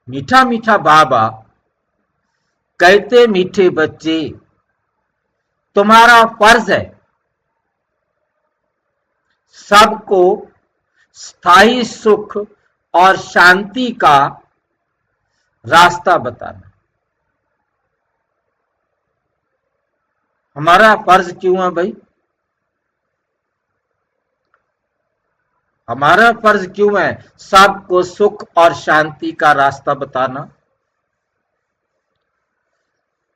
मीठा मीठा बाबा कहते मीठे बच्चे, तुम्हारा फर्ज है सबको स्थायी सुख और शांति का रास्ता बताना। हमारा फर्ज क्यों है भाई? हमारा फर्ज क्यों है सबको सुख और शांति का रास्ता बताना?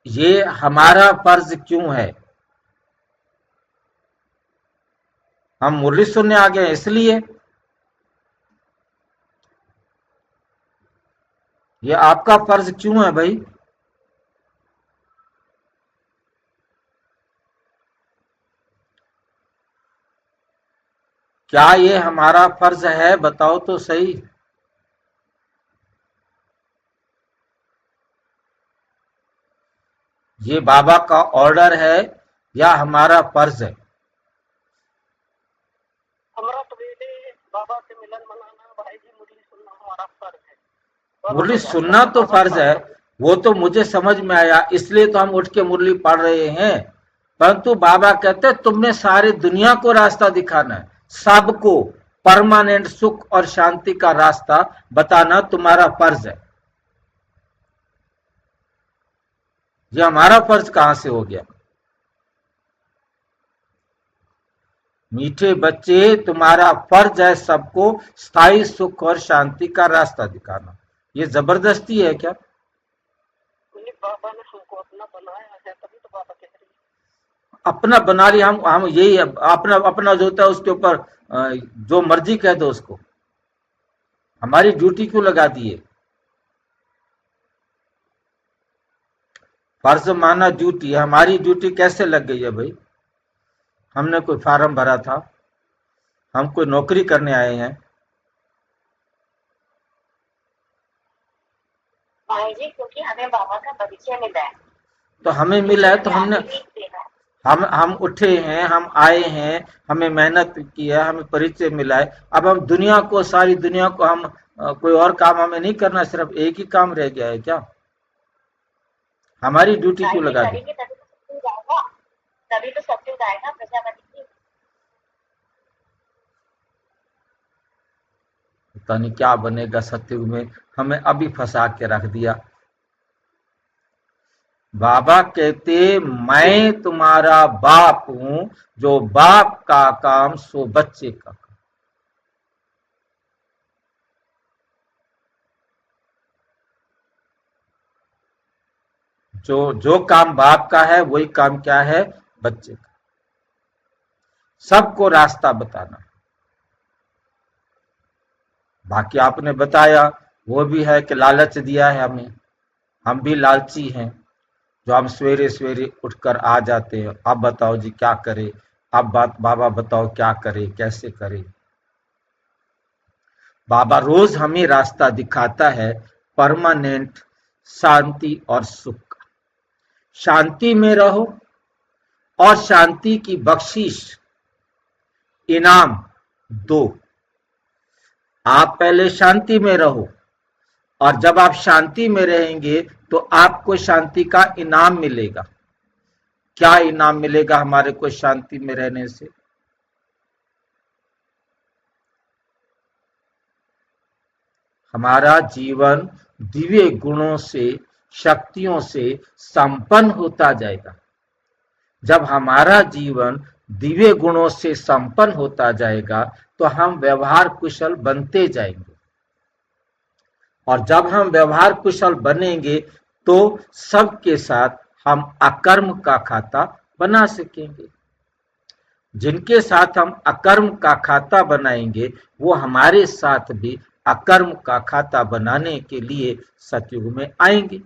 ये हमारा फर्ज क्यों है? हम मुरली सुनने आ गए इसलिए? ये आपका फर्ज क्यों है भाई? क्या ये हमारा फर्ज है? बताओ तो सही। ये बाबा का ऑर्डर है या हमारा फर्ज है? हमारा तो बेटे बाबा से मिलन मनाना, भाई जी मुरली सुनना हमारा फर्ज है। मुरली सुनना तो फर्ज है, वो तो मुझे समझ में आया, इसलिए तो हम उठ के मुरली पढ़ रहे हैं। परंतु बाबा कहते तुमने सारी दुनिया को रास्ता दिखाना है, सबको परमानेंट सुख और शांति का रास्ता बताना तुम्हारा फर्ज है। ये हमारा फर्ज कहां से हो गया? मीठे बच्चे, तुम्हारा फर्ज है सबको स्थायी सुख और शांति का रास्ता दिखाना। ये जबरदस्ती है क्या? बाबा ने हमको अपना बनाया है, तभी तो बाबा कह रही है। अपना बना लिया, हम यही अपना अपना जो होता है उसके ऊपर जो मर्जी कह दो उसको। हमारी ड्यूटी क्यों लगा दिए? फर्ज माना ड्यूटी, हमारी ड्यूटी कैसे लग गई है भाई? हमने कोई फार्म भरा था? हम कोई नौकरी करने आए हैं? भाई जी क्योंकि हमें बाबा का परिचय मिला है। तो हमें मिला है तो हमने हम उठे हैं, हम आए हैं, हमें मेहनत की है, हमें परिचय मिला है। अब हम दुनिया को, सारी दुनिया को हम कोई और काम हमें नहीं करना, सिर्फ एक ही काम रह गया है क्या? हमारी ड्यूटी क्यों लगा दी? तभी तो सत्युग आएगा प्रजापति की। पता नहीं क्या बनेगा सत्युग में, हमें अभी फंसा के रख दिया। बाबा कहते मैं तुम्हारा बाप हूं, जो बाप का काम सो बच्चे का काम। जो काम बाप का है वही काम क्या है? बच्चे का। सबको रास्ता बताना। बाकी आपने बताया वो भी है कि लालच दिया है हमें, हम भी लालची हैं, जो हम सवेरे सवेरे उठकर आ जाते हैं। अब बताओ जी क्या करे? अब बाबा बताओ क्या करे, कैसे करे? बाबा रोज हमें रास्ता दिखाता है परमानेंट शांति और सुख का। शांति में रहो और शांति की बख्शीश, इनाम दो। आप पहले शांति में रहो, और जब आप शांति में रहेंगे तो आपको शांति का इनाम मिलेगा। क्या इनाम मिलेगा हमारे को शांति में रहने से? हमारा जीवन दिव्य गुणों से, शक्तियों से संपन्न होता जाएगा। जब हमारा जीवन दिव्य गुणों से संपन्न होता जाएगा तो हम व्यवहार कुशल बनते जाएंगे, और जब हम व्यवहार कुशल बनेंगे तो सबके साथ हम अकर्म का खाता बना सकेंगे। जिनके साथ हम अकर्म का खाता बनाएंगे वो हमारे साथ भी अकर्म का खाता बनाने के लिए सतयुग में आएंगे।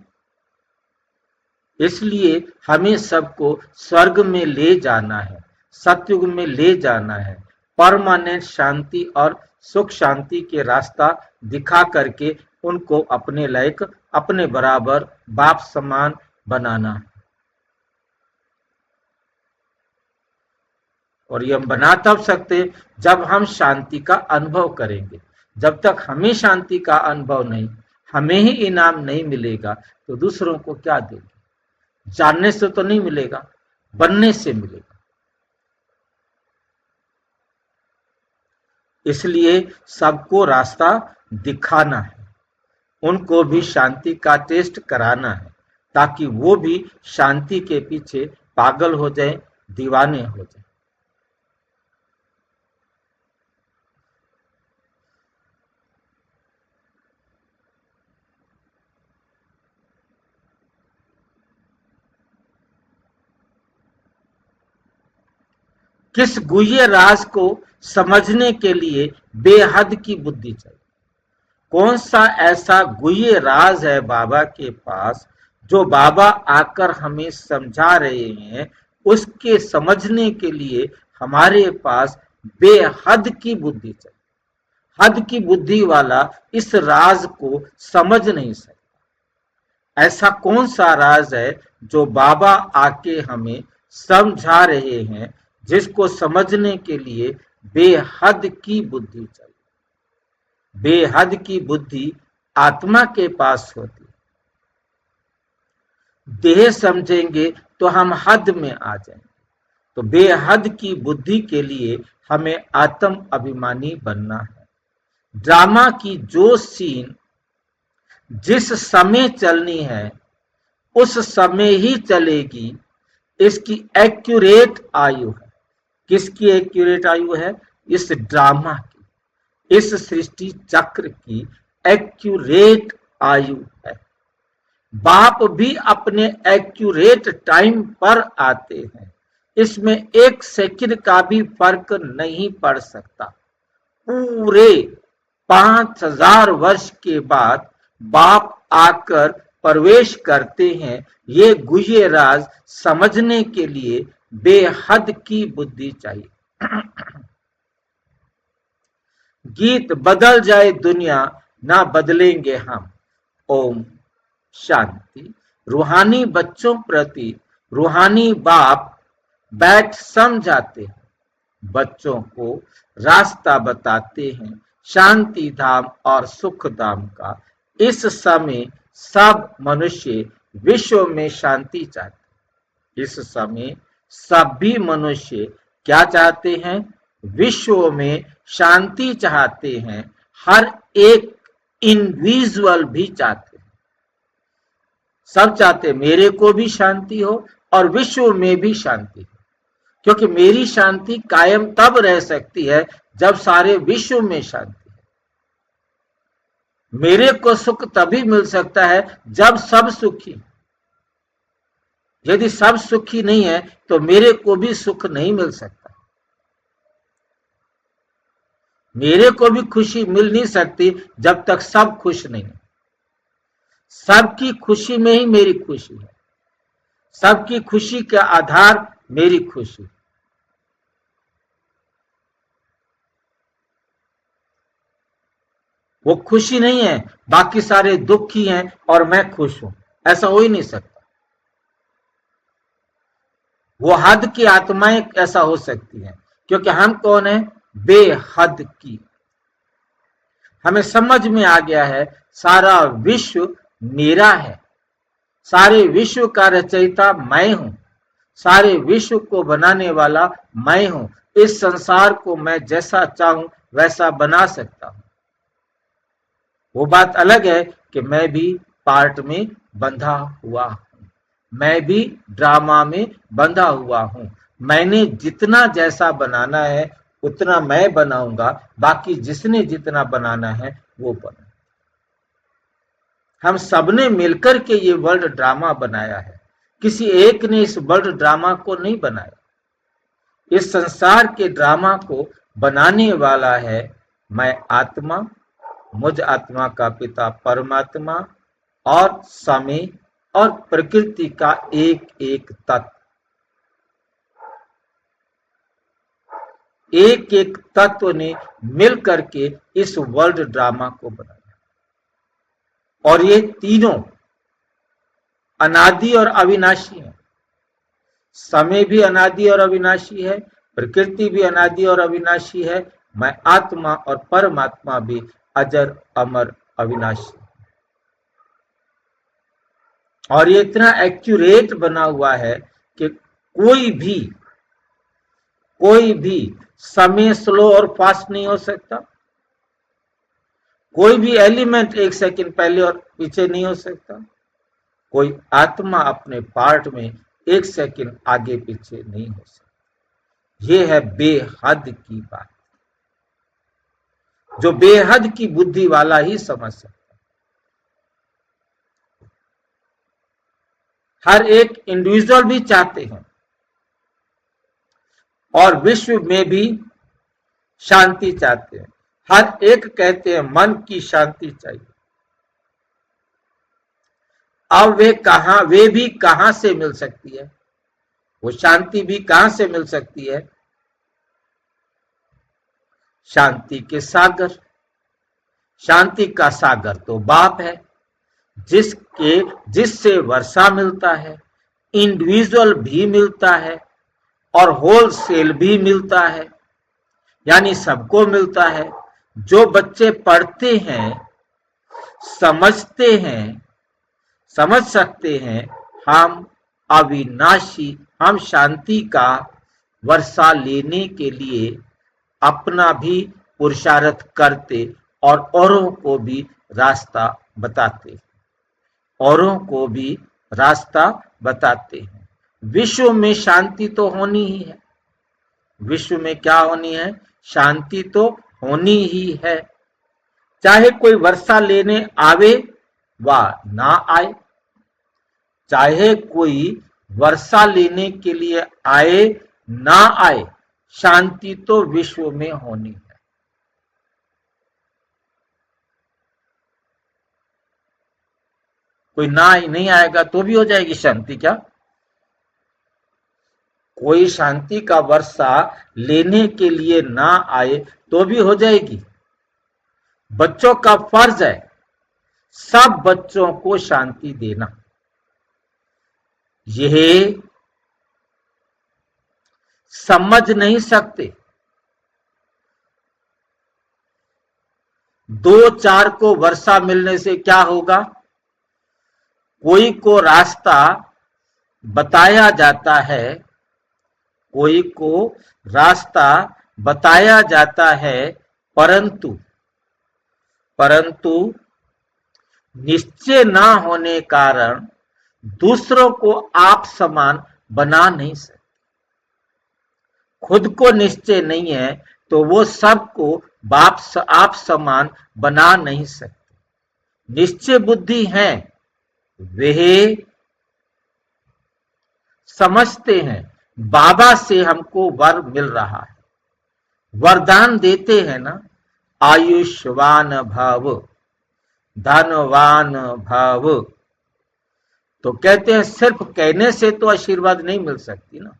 इसलिए हमें सबको स्वर्ग में ले जाना है, सतयुग में ले जाना है, परमानेंट शांति और सुख शांति के रास्ता दिखा करके उनको अपने लायक, अपने बराबर, बाप समान बनाना है। और ये हम बना तब सकते जब हम शांति का अनुभव करेंगे। जब तक हमें शांति का अनुभव नहीं, हमें ही इनाम नहीं मिलेगा तो दूसरों को क्या देंगे? जानने से तो नहीं मिलेगा, बनने से मिलेगा। इसलिए सबको रास्ता दिखाना है, उनको भी शांति का टेस्ट कराना है, ताकि वो भी शांति के पीछे पागल हो जाए, दीवाने हो जाए। किस गुह्य राज को समझने के लिए बेहद की बुद्धि चाहिए? कौन सा ऐसा गुह्य राज है बाबा के पास जो बाबा आकर हमें समझा रहे हैं? उसके समझने के लिए हमारे पास बेहद की बुद्धि चाहिए। हद की बुद्धि वाला इस राज को समझ नहीं सकता। ऐसा कौन सा राज है जो बाबा आके हमें समझा रहे हैं, जिसको समझने के लिए बेहद की बुद्धि चाहिए? बेहद की बुद्धि आत्मा के पास होती है। देह समझेंगे तो हम हद में आ जाएंगे। तो बेहद की बुद्धि के लिए हमें आत्म अभिमानी बनना है। ड्रामा की जो सीन जिस समय चलनी है उस समय ही चलेगी, इसकी एक्यूरेट आयु है। किसकी एक्यूरेट आयु है? इस ड्रामा की, इस सृष्टि चक्र की एक्यूरेट आयु है। बाप भी अपने एक्यूरेट टाइम पर आते हैं, इसमें एक सेकंड का भी फर्क नहीं पड़ सकता। पूरे 5000 वर्ष के बाद बाप आकर प्रवेश करते हैं। ये गुह्य राज समझने के लिए बेहद की बुद्धि चाहिए। गीत बदल जाए दुनिया, ना बदलेंगे हम। ओम शांति। रूहानी बच्चों प्रति रूहानी बाप बैठ समझाते हैं, बच्चों को रास्ता बताते हैं शांति धाम और सुख धाम का। इस समय सब मनुष्य विश्व में शांति चाहते हैं। इस समय सभी मनुष्य क्या चाहते हैं? विश्व में शांति चाहते हैं। हर एक इंडिविजुअल भी चाहते हैं। सब चाहते हैं मेरे को भी शांति हो और विश्व में भी शांति हो, क्योंकि मेरी शांति कायम तब रह सकती है जब सारे विश्व में शांति है। मेरे को सुख तभी मिल सकता है जब सब सुखी। यदि सब सुखी नहीं है तो मेरे को भी सुख नहीं मिल सकता। मेरे को भी खुशी मिल नहीं सकती जब तक सब खुश नहीं है। सबकी खुशी में ही मेरी खुशी है। सबकी खुशी का आधार मेरी खुशी। वो खुशी नहीं है, बाकी सारे दुखी हैं और मैं खुश हूं, ऐसा हो ही नहीं सकता। वो हद की आत्माएं ऐसा हो सकती हैं, क्योंकि हम कौन है? बेहद की। हमें समझ में आ गया है सारा विश्व मेरा है, सारे विश्व का रचयिता मैं हूं, सारे विश्व को बनाने वाला मैं हूं। इस संसार को मैं जैसा चाहूं वैसा बना सकता हूं। वो बात अलग है कि मैं भी पार्ट में बंधा हुआ हूं, मैं भी ड्रामा में बंधा हुआ हूं। मैंने जितना जैसा बनाना है उतना मैं बनाऊंगा, बाकी जिसने जितना बनाना है वो बना। हम सबने मिलकर के ये वर्ल्ड ड्रामा बनाया है, किसी एक ने इस वर्ल्ड ड्रामा को नहीं बनाया। इस संसार के ड्रामा को बनाने वाला है मैं आत्मा, मुझ आत्मा का पिता परमात्मा और समय और प्रकृति का एक एक तत्व। एक एक तत्व ने मिल करके इस वर्ल्ड ड्रामा को बनाया। और ये तीनों अनादि और अविनाशी है। समय भी अनादि और अविनाशी है, प्रकृति भी अनादि और अविनाशी है, मैं आत्मा और परमात्मा भी अजर अमर अविनाशी। और ये इतना एक्यूरेट बना हुआ है कि कोई भी समय स्लो और फास्ट नहीं हो सकता, कोई भी एलिमेंट एक सेकंड पहले और पीछे नहीं हो सकता, कोई आत्मा अपने पार्ट में एक सेकंड आगे पीछे नहीं हो सकता। ये है बेहद की बात, जो बेहद की बुद्धि वाला ही समझ सकता। हर एक इंडिविजुअल भी चाहते हैं और विश्व में भी शांति चाहते हैं। हर एक कहते हैं मन की शांति चाहिए। अब वे भी कहां से मिल सकती है, वो शांति भी कहां से मिल सकती है? शांति के सागर, शांति का सागर तो बाप है, जिससे वर्षा मिलता है, इंडिविजुअल भी मिलता है और होलसेल भी मिलता है, यानी सबको मिलता है। जो बच्चे पढ़ते हैं, समझते हैं, समझ सकते हैं हम अविनाशी, हम शांति का वर्षा लेने के लिए अपना भी पुरुषार्थ करते और औरों को भी रास्ता बताते, औरों को भी रास्ता बताते हैं। विश्व में शांति तो होनी ही है, विश्व में क्या होनी है? शांति तो होनी ही है, चाहे कोई वर्षा लेने आवे व ना आए, चाहे कोई वर्षा लेने के लिए आए ना आए, शांति तो विश्व में होनी है। कोई ना नहीं आएगा तो भी हो जाएगी शांति क्या? कोई शांति का वर्षा लेने के लिए ना आए तो भी हो जाएगी। बच्चों का फर्ज है सब बच्चों को शांति देना। यह समझ नहीं सकते, 2-4 को वर्षा मिलने से क्या होगा? कोई को रास्ता बताया जाता है, कोई को रास्ता बताया जाता है, परंतु निश्चय ना होने कारण दूसरों को आप समान बना नहीं सकते। खुद को निश्चय नहीं है तो वो सबको आप समान बना नहीं सकते। निश्चय बुद्धि है, वे समझते हैं बाबा से हमको वर मिल रहा है, वरदान देते हैं ना, आयुष्मान भव, धनवान भव। तो कहते हैं सिर्फ कहने से तो आशीर्वाद नहीं मिल सकती ना,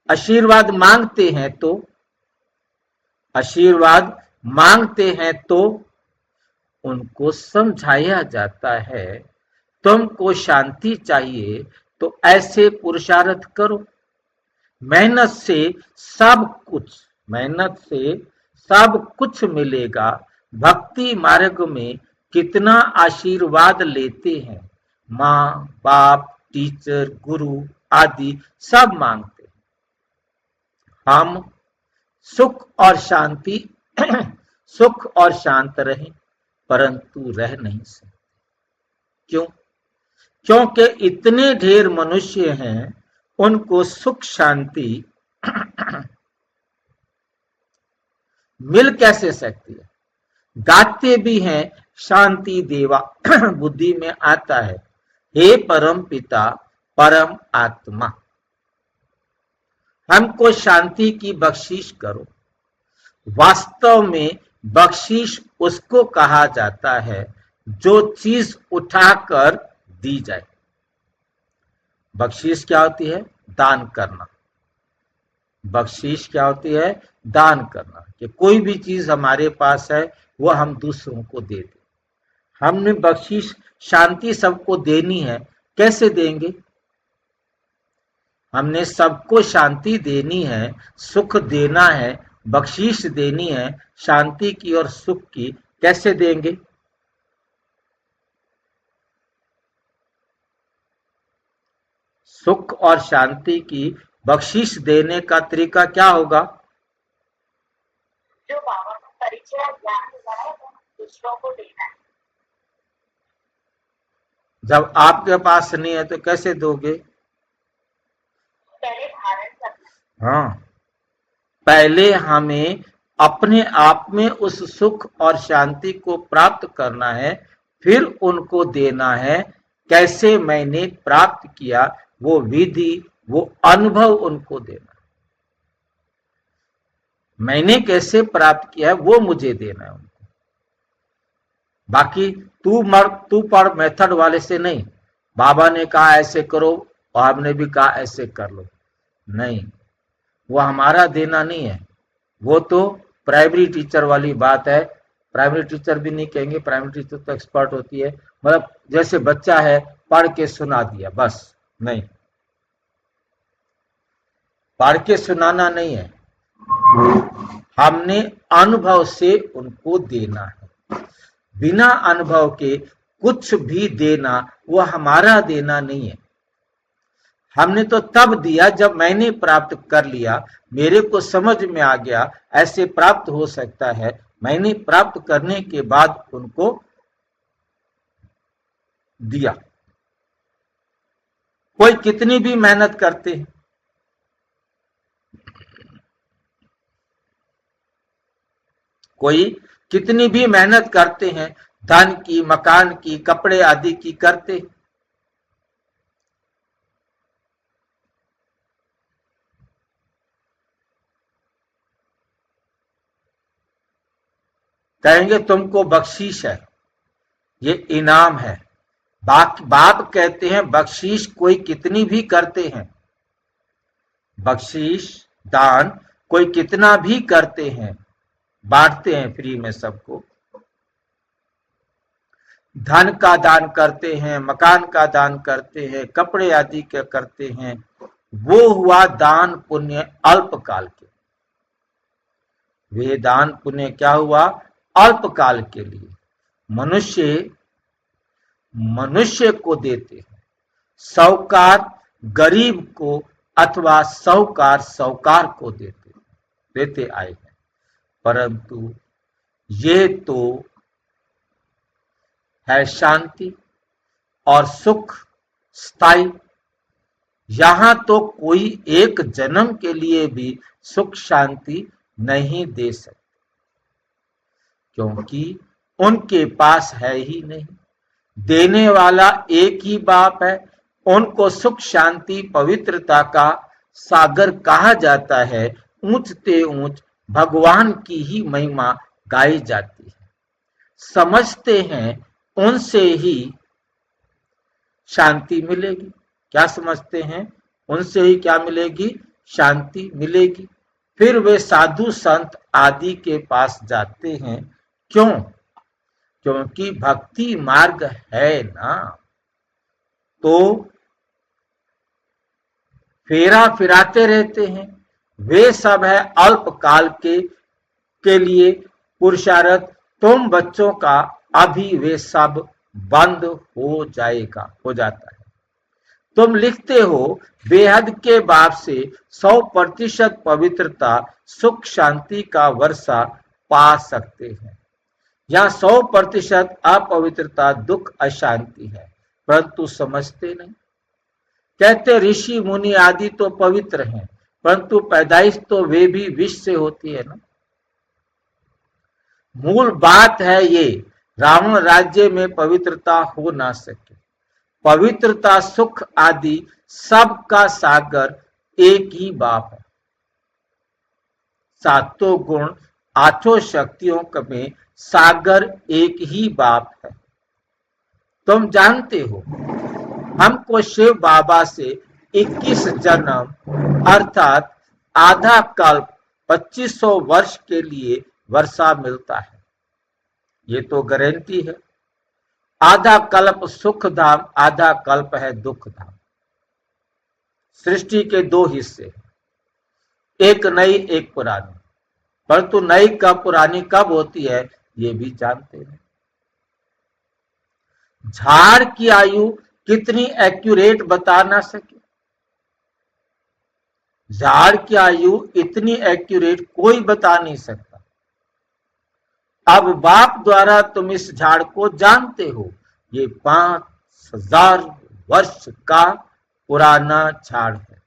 आशीर्वाद मांगते हैं तो उनको समझाया जाता है तुमको शांति चाहिए तो ऐसे पुरुषार्थ करो, मेहनत से सब कुछ मिलेगा। भक्ति मार्ग में कितना आशीर्वाद लेते हैं, माँ बाप, टीचर, गुरु आदि सब मांगते हैं। हम सुख और शांत रहें, परंतु रह नहीं सकते। क्यों? क्योंकि इतने ढेर मनुष्य हैं, उनको सुख शांति मिल कैसे सकती है? गाते भी हैं शांति देवा, बुद्धि में आता है, हे परम पिता परम आत्मा, हमको शांति की बख्शीश करो। वास्तव में बख्शीश उसको कहा जाता है जो चीज उठाकर दी जाए। बख्शीश क्या होती है? दान करना। बख्शीश क्या होती है? दान करना, कि कोई भी चीज हमारे पास है वो हम दूसरों को दे दें। हमने बख्शीश शांति सबको देनी है, कैसे देंगे? हमने सबको शांति देनी है, सुख देना है, बख्शीश देनी है शांति की और सुख की, कैसे देंगे? सुख और शांति की बख्शिश देने का तरीका क्या होगा? जो बाबा का परिचय ज्ञान हुआ है वो दूसरों को देना है। जब आपके पास नहीं है तो कैसे दोगे? पहले धारण करना। हाँ, पहले हमें अपने आप में उस सुख और शांति को प्राप्त करना है, फिर उनको देना है। कैसे मैंने प्राप्त किया, वो विधि, वो अनुभव उनको देना। मैंने कैसे प्राप्त किया है वो मुझे देना है उनको। बाकी तू पढ़ मेथड वाले से नहीं, बाबा ने कहा ऐसे करो और आपने भी कहा ऐसे कर लो, नहीं, वो हमारा देना नहीं है। वो तो प्राइमरी टीचर वाली बात है। प्राइमरी टीचर भी नहीं कहेंगे, प्राइमरी टीचर तो एक्सपर्ट होती है, मतलब जैसे बच्चा है पढ़ के सुना दिया बस, नहीं, पढ़ के सुनाना नहीं है, हमने अनुभव से उनको देना है। बिना अनुभव के कुछ भी देना वो हमारा देना नहीं है। हमने तो तब दिया जब मैंने प्राप्त कर लिया, मेरे को समझ में आ गया ऐसे प्राप्त हो सकता है। मैंने प्राप्त करने के बाद उनको दिया। कोई कितनी भी मेहनत करते हैं, कोई कितनी भी मेहनत करते हैं, धन की, मकान की, कपड़े आदि की करते हैं, कहेंगे तुमको बख्शीश है, ये इनाम है। बाप कहते हैं बख्शीश कोई कितनी भी करते हैं, बख्शीश दान कोई कितना भी करते हैं, बांटते हैं फ्री में सबको, धन का दान करते हैं, मकान का दान करते हैं, कपड़े आदि के करते हैं, वो हुआ दान पुण्य अल्पकाल के। वे दान पुण्य क्या हुआ? अल्पकाल के लिए। मनुष्य को देते हैं, साहूकार गरीब को अथवा साहूकार को देते आए हैं। परंतु ये तो है शांति और सुख स्थायी। यहां तो कोई एक जन्म के लिए भी सुख शांति नहीं दे सकते, क्योंकि उनके पास है ही नहीं। देने वाला एक ही बाप है। उनको सुख शांति पवित्रता का सागर कहा जाता है। ऊंचते ऊंच भगवान की ही महिमा गाई जाती है। समझते हैं उनसे ही शांति मिलेगी। क्या समझते हैं? उनसे ही क्या मिलेगी? शांति मिलेगी। फिर वे साधु संत आदि के पास जाते हैं। क्यों? क्योंकि भक्ति मार्ग है ना, तो फेरा फिराते रहते हैं। वे सब है अल्पकाल के लिए पुरुषार्थ। तुम बच्चों का अभी वे सब बंद हो जाता है। तुम लिखते हो बेहद के बाप से 100% पवित्रता सुख शांति का वर्षा पा सकते हैं। यहाँ 100% अपवित्रता दुख अशांति है, परंतु समझते नहीं। कहते ऋषि मुनि आदि तो पवित्र हैं, परंतु पैदाइश तो वे भी विष से होती है ना। मूल बात है ये, रावण राज्य में पवित्रता हो ना सके। पवित्रता सुख आदि सबका सागर एक ही बाप है। सातों गुण आठों शक्तियों में सागर एक ही बाप है। तुम जानते हो हमको शिव बाबा से 21 जन्म अर्थात आधा कल्प 2500 वर्ष के लिए वर्षा मिलता है। ये तो गारंटी है। आधा कल्प सुख धाम, आधा कल्प है दुख धाम। सृष्टि के दो हिस्से, एक नई एक पुरानी। परंतु नई कब पुरानी कब होती है ये भी जानते हैं। झाड़ की आयु कितनी एक्यूरेट बता ना सके, झाड़ की आयु इतनी एक्यूरेट कोई बता नहीं सकता। अब बाप द्वारा तुम इस झाड़ को जानते हो, ये 5000 वर्ष का पुराना झाड़ है।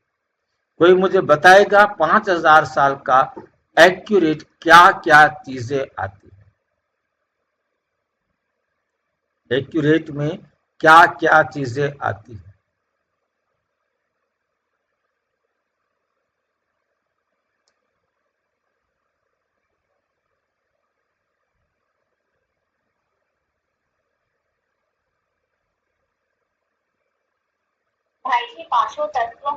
कोई मुझे बताएगा 5000 साल का एक्यूरेट क्या क्या चीजें आती है, एक्यूरेट में क्या क्या चीजें आती है। भाई जी पांचों तत्व,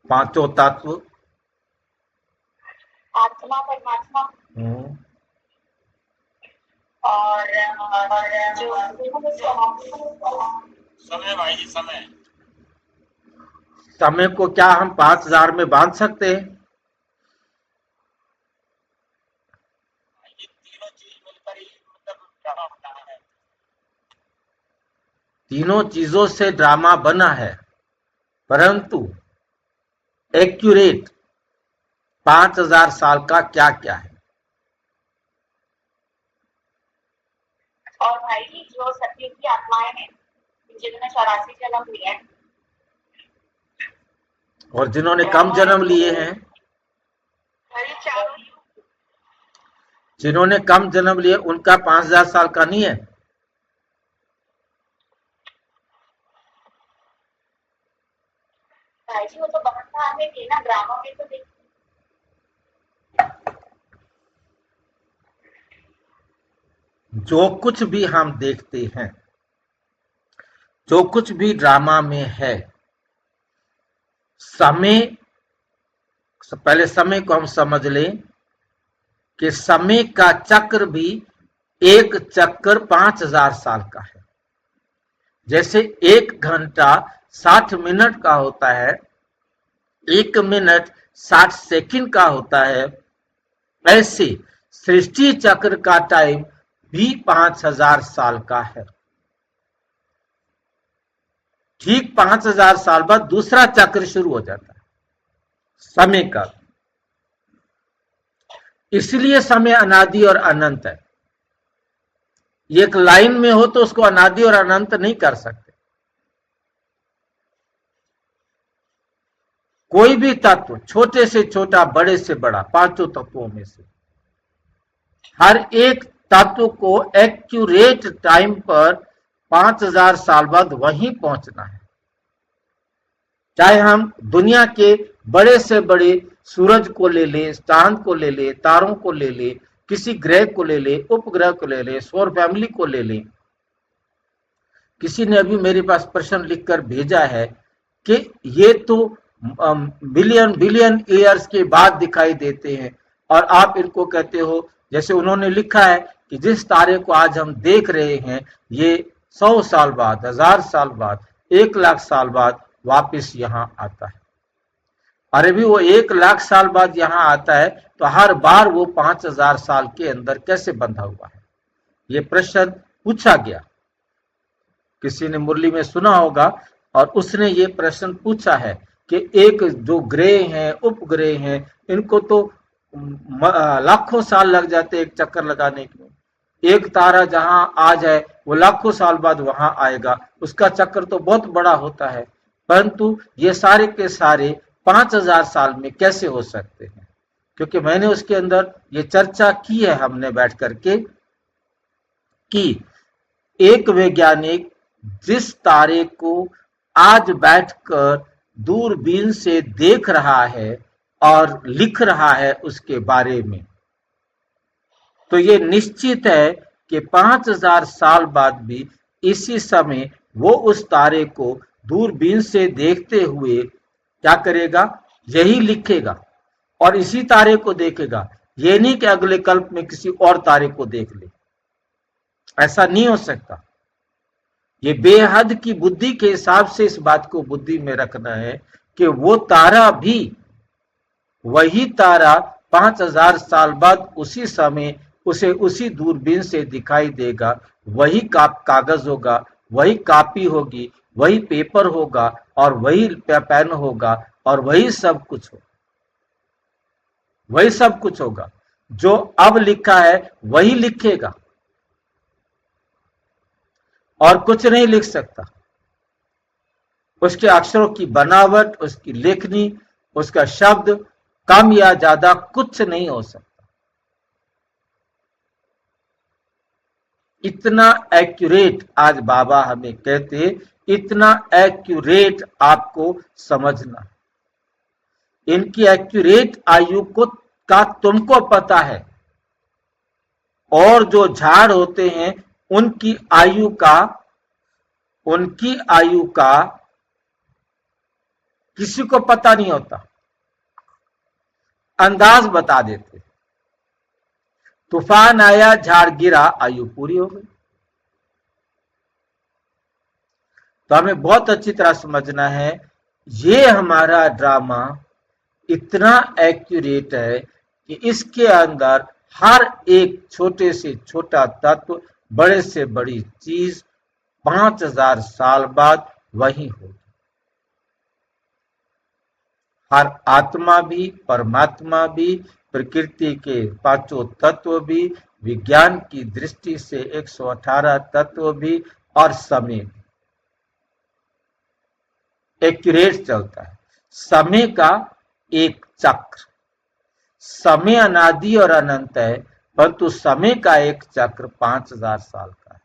पांचों तत्व, आत्मा परमात्मा और जो समय भाई जी समय, समय को क्या हम 5000 में बांध सकते हैं? ये तीनों चीज मिलकर ही मतलब ड्रामा होता है। तीनों चीजों से ड्रामा बना है, परंतु एक्यूरेट 5000 साल का क्या क्या है? और भाई जी जो सत्युग की आत्माएं हैं जिन्होंने 84 जन्म लिए हैं और जिन्होंने कम जन्म लिए हैं, जिन्होंने कम जन्म लिए उनका 5000 साल का नहीं है। भाई जी वो तो बहुत बार में थे ना, ड्रामा में तो देख। जो कुछ भी हम देखते हैं, जो कुछ भी ड्रामा में है, समय, पहले समय को हम समझ लें कि समय का चक्र भी एक चक्कर 5000 साल का है। जैसे 1 घंटा 60 मिनट का होता है, 1 मिनट 60 सेकंड का होता है, ऐसे सृष्टि चक्र का टाइम भी 5000 साल का है। ठीक 5000 साल बाद दूसरा चक्र शुरू हो जाता है समय का। इसलिए समय अनादि और अनंत है। एक लाइन में हो तो उसको अनादि और अनंत नहीं कर सकते। कोई भी तत्व, छोटे से छोटा, बड़े से बड़ा, पांचों तत्वों में से हर एक तत्व को एक्यूरेट टाइम पर 5000 साल बाद वहीं पहुंचना है। चाहे हम दुनिया के बड़े से बड़े सूरज को ले ले, चांद को ले ले, तारों को ले ले, किसी ग्रह को ले ले, उपग्रह को ले ले, सौर फैमिली को ले ले। किसी ने अभी मेरे पास प्रश्न लिखकर भेजा है कि ये तो बिलियन बिलियन ईयर्स के बाद दिखाई देते हैं और आप इनको कहते हो, जैसे उन्होंने लिखा है कि जिस तारे को आज हम देख रहे हैं ये 100 साल बाद, 1000 साल बाद, 1 लाख साल बाद वापस यहाँ आता है। अरे भी वो 1 लाख साल बाद यहाँ आता है तो हर बार वो 5000 साल के अंदर कैसे बंधा हुआ है? ये प्रश्न पूछा गया, किसी ने मुरली में सुना होगा और उसने ये प्रश्न पूछा है कि एक जो ग्रह हैं, उपग्रह हैं, इनको तो लाखों साल लग जाते एक चक्कर लगाने के। एक तारा जहां आ जाए वो लाखों साल बाद वहां आएगा, उसका चक्कर तो बहुत बड़ा होता है, परंतु ये सारे के सारे 5000 साल में कैसे हो सकते हैं? क्योंकि मैंने उसके अंदर ये चर्चा की है हमने बैठ करके कि एक वैज्ञानिक जिस तारे को आज बैठकर दूरबीन से देख रहा है और लिख रहा है उसके बारे में, तो ये निश्चित है कि 5000 साल बाद भी इसी समय वो उस तारे को दूरबीन से देखते हुए क्या करेगा? यही लिखेगा और इसी तारे को देखेगा। ये नहीं कि अगले कल्प में किसी और तारे को देख ले, ऐसा नहीं हो सकता। ये बेहद की बुद्धि के हिसाब से इस बात को बुद्धि में रखना है कि वो तारा भी, वही तारा 5000 साल बाद उसी समय उसे उसी दूरबीन से दिखाई देगा, वही कागज होगा, वही कॉपी होगी, वही पेपर होगा और वही पेन होगा और वही सब कुछ होगा। वही सब कुछ होगा। जो अब लिखा है वही लिखेगा और कुछ नहीं लिख सकता। उसके अक्षरों की बनावट, उसकी लेखनी, उसका शब्द कम या ज्यादा कुछ नहीं हो सकता। इतना एक्यूरेट आज बाबा हमें कहते, इतना एक्यूरेट आपको समझना। इनकी एक्यूरेट आयु को का तुमको पता है, और जो झाड़ होते हैं उनकी आयु का किसी को पता नहीं होता, अंदाज बता देते। तूफान आया, झाड़ गिरा, आयु पूरी हो गई। तो हमें बहुत अच्छी तरह समझना है, ये हमारा ड्रामा इतना एक्यूरेट है कि इसके अंदर हर एक छोटे से छोटा तत्व, बड़े से बड़ी चीज 5000 साल बाद वही होगी। हर आत्मा भी, परमात्मा भी, प्रकृति के पांचों तत्व भी, विज्ञान की दृष्टि से 118 तत्व भी, और समय भी एक्यूरेट चलता है। समय का एक चक्र, समय अनादि और अनंत है, परंतु समय का एक चक्र 5000 साल का है।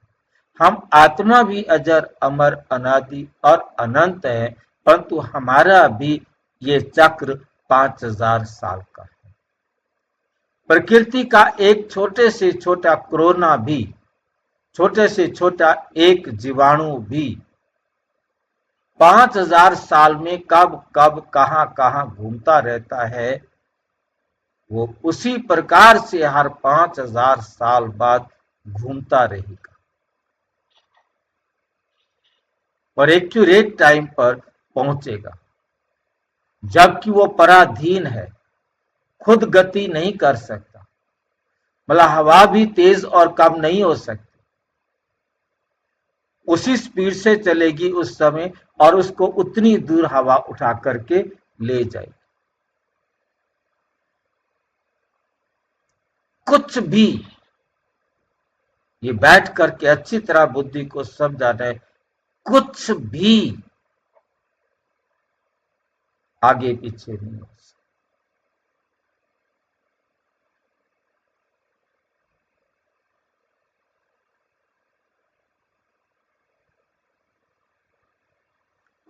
हम आत्मा भी अजर, अमर, अनादि और अनंत है, परंतु हमारा भी ये चक्र 5000 साल का है। प्रकृति का एक छोटे से छोटा कोरोना भी, छोटे से छोटा एक जीवाणु भी 5000 साल में कब कब कहां कहां घूमता रहता है, वो उसी प्रकार से हर 5000 साल बाद घूमता रहेगा और एक्यूरेट टाइम पर पहुंचेगा। जबकि वो पराधीन है, खुद गति नहीं कर सकता, मतलब हवा भी तेज और कम नहीं हो सकती, उसी स्पीड से चलेगी उस समय, और उसको उतनी दूर हवा उठा करके ले जाएगी। कुछ भी, ये बैठ करके अच्छी तरह बुद्धि को समझाना है, कुछ भी आगे पीछे नहीं हो सकता।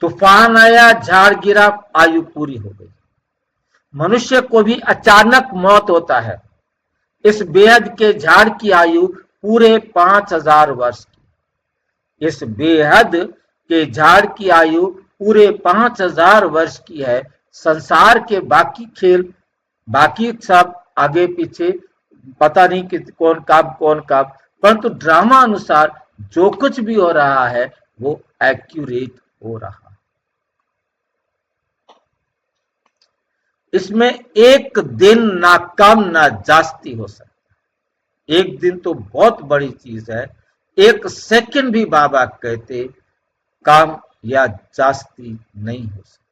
तूफान आया, झाड़ गिरा, आयु पूरी हो गई। मनुष्य को भी अचानक मौत होता है। इस बेहद के झाड़ की आयु पूरे 5000 वर्ष की। इस बेहद के झाड़ की आयु पूरे 5000 वर्ष की है। संसार के बाकी खेल, बाकी सब आगे पीछे पता नहीं कि कौन कब, परंतु ड्रामा अनुसार जो कुछ भी हो रहा है वो एक्यूरेट हो रहा है। इसमें एक दिन ना कम ना जास्ती हो सकता। एक दिन तो बहुत बड़ी चीज है, एक सेकंड भी बाबा कहते कम या जास्ती नहीं हो सकता,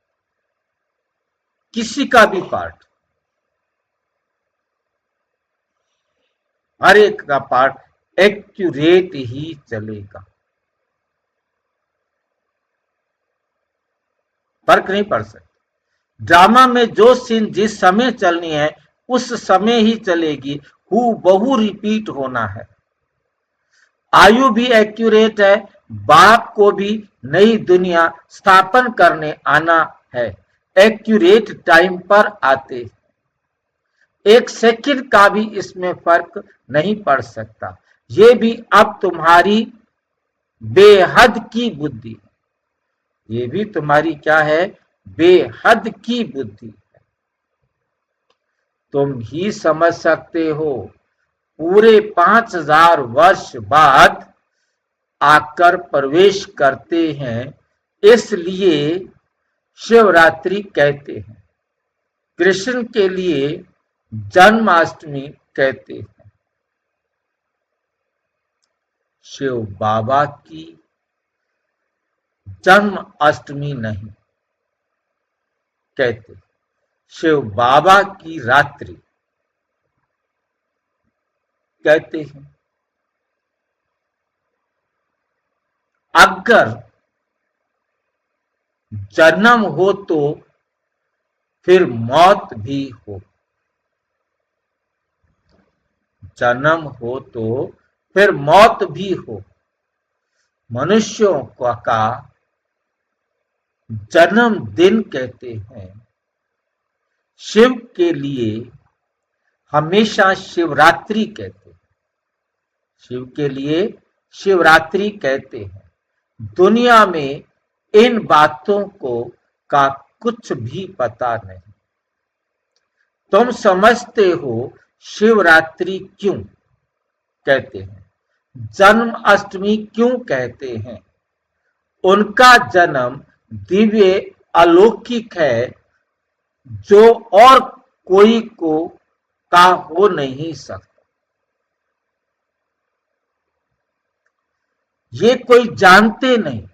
किसी का भी पार्ट, हर एक का पार्ट एक्यूरेट ही चलेगा, फर्क नहीं पड़ सकता। ड्रामा में जो सीन जिस समय चलनी है उस समय ही चलेगी, हूबहू रिपीट होना है। आयु भी एक्यूरेट है, बाप को भी नई दुनिया स्थापन करने आना है, एक्यूरेट टाइम पर आते। एक सेकंड का भी इसमें फर्क नहीं पड़ सकता। ये भी अब तुम्हारी बेहद की बुद्धि, ये भी तुम्हारी क्या है, बेहद की बुद्धि है। तुम ही समझ सकते हो, पूरे 5000 वर्ष बाद आकर प्रवेश करते हैं, इसलिए शिवरात्रि कहते हैं। कृष्ण के लिए जन्माष्टमी कहते हैं। शिव बाबा की जन्म अष्टमी नहीं कहते, शिव बाबा की रात्रि, कहते हैं। अगर जन्म हो तो फिर मौत भी हो, जन्म हो तो फिर मौत भी हो। मनुष्यों का जन्मदिन कहते हैं। शिव के लिए हमेशा शिवरात्रि कहते हैं, शिव के लिए शिवरात्रि कहते हैं। दुनिया में इन बातों का कुछ भी पता नहीं। तुम समझते हो शिवरात्रि क्यों कहते हैं, जन्माष्टमी क्यों कहते हैं? उनका जन्म दिव्य अलौकिक है, जो और कोई का हो नहीं सकता। ये कोई जानते नहीं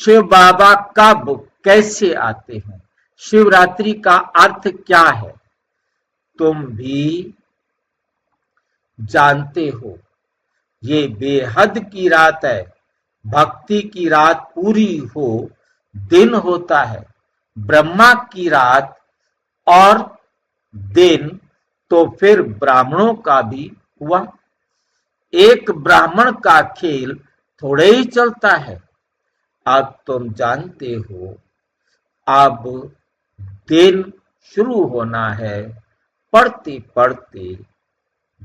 शिव बाबा कब कैसे आते हैं, शिवरात्रि का अर्थ क्या है। तुम भी जानते हो ये बेहद की रात है। भक्ति की रात पूरी हो दिन होता है, ब्रह्मा की रात और दिन तो फिर ब्राह्मणों का भी हुआ। एक ब्राह्मण का खेल थोड़े ही चलता है। अब तुम जानते हो अब दिन शुरू होना है। पढ़ते पढ़ते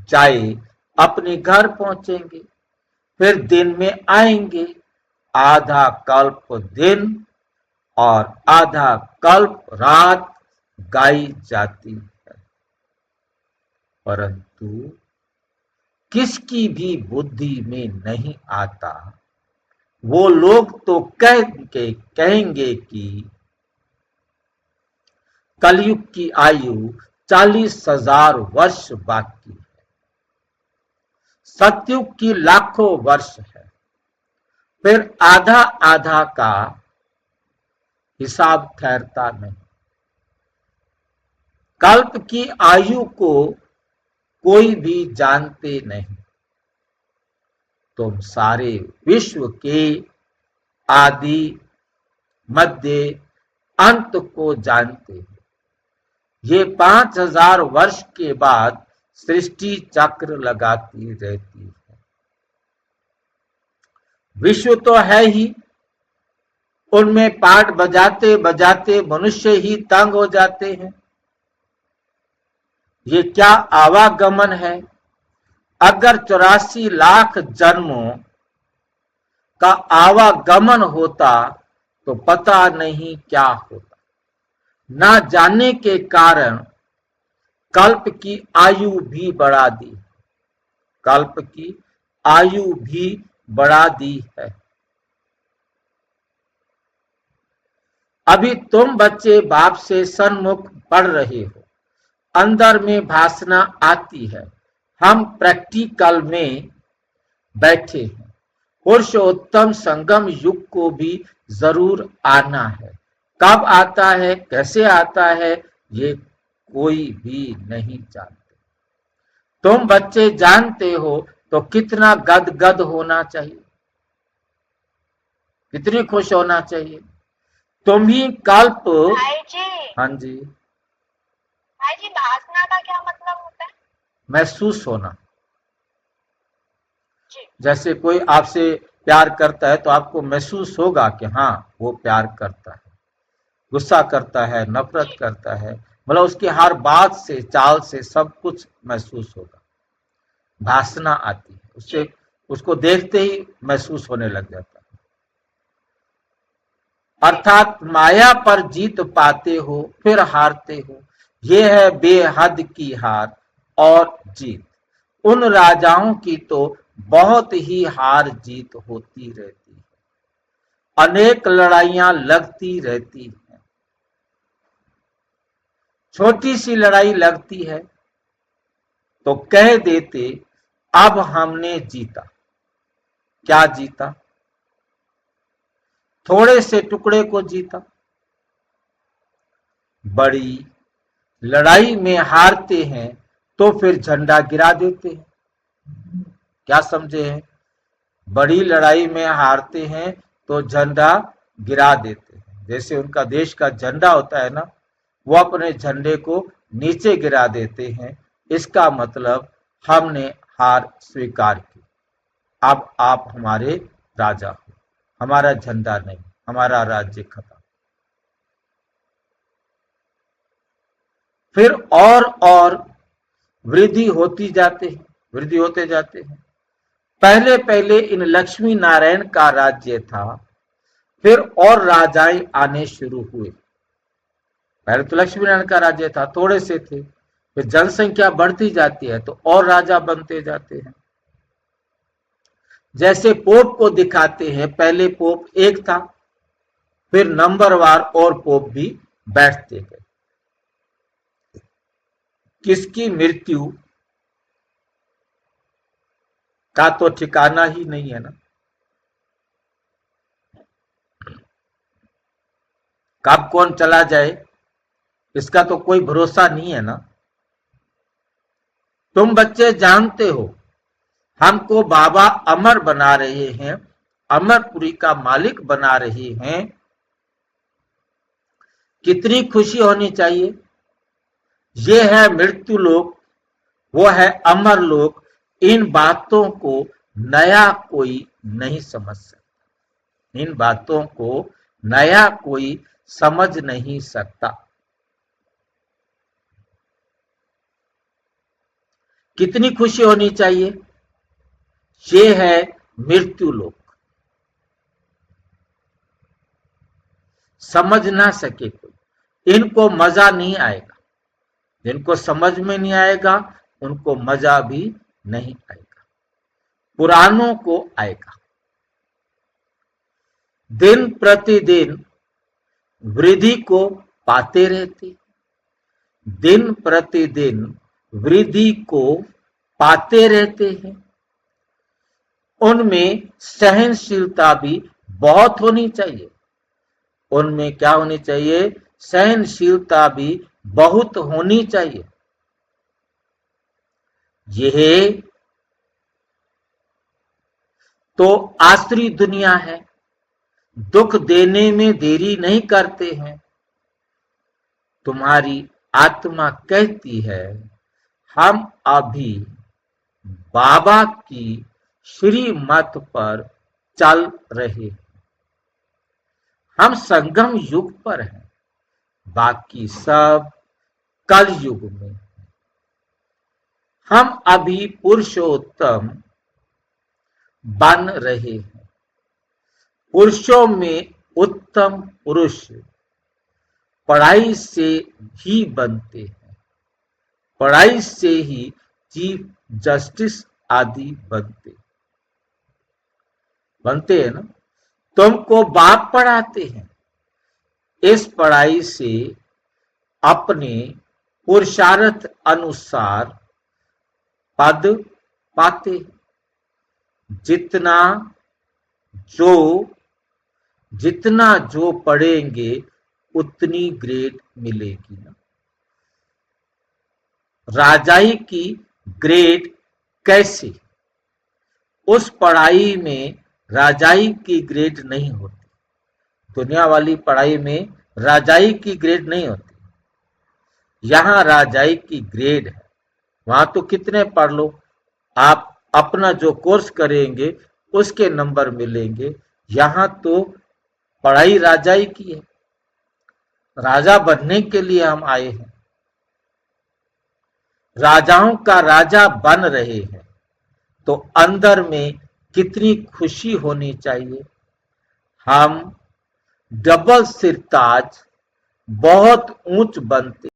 जाए अपने घर पहुंचेंगे, फिर दिन में आएंगे। आधा कल्प दिन और आधा कल्प रात गाई जाती है, परंतु किसकी भी बुद्धि में नहीं आता। वो लोग तो कहेंगे कि कलयुग की आयु 40,000 वर्ष बाकी है, सतयुग की लाखों वर्ष है। फिर आधा आधा का हिसाब ठहरता नहीं। कल्प की आयु को कोई भी जानते नहीं। तुम सारे विश्व के आदि मध्य अंत को जानते हो। ये 5,000 वर्ष के बाद सृष्टि चक्र लगाती रहती है। विश्व तो है ही, उनमें पाठ बजाते बजाते मनुष्य ही तंग हो जाते हैं। ये क्या आवागमन है। अगर 84 लाख जन्मों का आवागमन होता तो पता नहीं क्या होता। ना जानने के कारण कल्प की आयु भी बढ़ा दी, कल्प की आयु भी बढ़ा दी है। अभी तुम बच्चे बाप से सन्मुख पढ़ रहे हो, अंदर में भासना आती है। हम प्रैक्टिकल में बैठे हैं। पुरुषोत्तम संगम युग को भी जरूर आना है। कब आता है, कैसे आता है, ये कोई भी नहीं जानते। तुम बच्चे जानते हो तो कितना गदगद होना चाहिए, कितनी खुश होना चाहिए। तुम ही कल्प। भाई जी, हाँ जी, भाई जी, भासना का क्या मतलब होता है? महसूस होना। जी, जैसे कोई आपसे प्यार करता है तो आपको महसूस होगा कि हाँ वो प्यार करता है, गुस्सा करता है, नफरत करता है, मतलब उसकी हर बात से, चाल से सब कुछ महसूस होगा। भासना आती है उससे, उसको देखते ही महसूस होने लग जाता है। अर्थात माया पर जीत पाते हो फिर हारते हो। ये है बेहद की हार और जीत। उन राजाओं की तो बहुत ही हार जीत होती रहती है, अनेक लड़ाइयां लगती रहती हैं। छोटी सी लड़ाई लगती है तो कह देते अब हमने जीता। क्या जीता? थोड़े से टुकड़े को जीता। बड़ी लड़ाई में हारते हैं तो फिर झंडा गिरा देते हैं, क्या समझे हैं? बड़ी लड़ाई में हारते हैं तो झंडा गिरा देते हैं। जैसे उनका देश का झंडा होता है ना, वो अपने झंडे को नीचे गिरा देते हैं। इसका मतलब हमने हार स्वीकार की, अब आप हमारे राजा हो, हमारा झंडा नहीं, हमारा राज्य खत्म। फिर और वृद्धि होती जाते हैं, वृद्धि होते जाते हैं। पहले पहले इन लक्ष्मी नारायण का राज्य था, फिर और राजाएं आने शुरू हुए। पहले तो लक्ष्मी नारायण का राज्य था, थोड़े से थे, फिर जनसंख्या बढ़ती जाती है तो और राजा बनते जाते हैं। जैसे पोप को दिखाते हैं, पहले पोप एक था, फिर नंबरवार और पोप भी बैठते गए। किसकी मृत्यु का तो ठिकाना ही नहीं है ना, कब कौन चला जाए इसका तो कोई भरोसा नहीं है ना। तुम बच्चे जानते हो, हमको बाबा अमर बना रहे हैं, अमरपुरी का मालिक बना रहे हैं। कितनी खुशी होनी चाहिए। ये है मृत्यु लोक, वो है अमर लोक। इन बातों को नया कोई नहीं समझ सकता, इन बातों को नया कोई समझ नहीं सकता। कितनी खुशी होनी चाहिए। ये है मृत्यु लोक। समझ ना सके कोई, इनको मजा नहीं आएगा। जिनको समझ में नहीं आएगा उनको मजा भी नहीं आएगा, पुरानों को आएगा। दिन प्रतिदिन वृद्धि को पाते रहते, दिन प्रतिदिन वृद्धि को पाते रहते हैं। उनमें सहनशीलता भी बहुत होनी चाहिए। उनमें क्या होनी चाहिए? सहनशीलता भी बहुत होनी चाहिए। यह तो आसरी दुनिया है, दुख देने में देरी नहीं करते हैं। तुम्हारी आत्मा कहती है हम अभी बाबा की श्रीमत पर चल रहे हैं। हम संगम युग पर हैं, बाकी सब कल युग में। हम अभी पुरुषोत्तम बन रहे हैं। पुरुषों में उत्तम पुरुष पढ़ाई से ही बनते हैं, पढ़ाई से ही चीफ जस्टिस आदि बनते हैं ना। तुमको बाप पढ़ाते हैं, इस पढ़ाई से अपने पुरुषार्थ अनुसार पद पाते। जितना जो पढ़ेंगे उतनी ग्रेड मिलेगी ना। राजाई की ग्रेड कैसे? उस पढ़ाई में राजाई की ग्रेड नहीं होती। दुनिया वाली पढ़ाई में राजाई की ग्रेड नहीं होती। यहां राजाई की ग्रेड है। वहां तो कितने पढ़ लो, आप अपना जो कोर्स करेंगे उसके नंबर मिलेंगे। यहां तो पढ़ाई राजाई की है। राजा बनने के लिए हम आए हैं, राजाओं का राजा बन रहे हैं, तो अंदर में कितनी खुशी होनी चाहिए। हम डबल सिरताज बहुत ऊंच बनते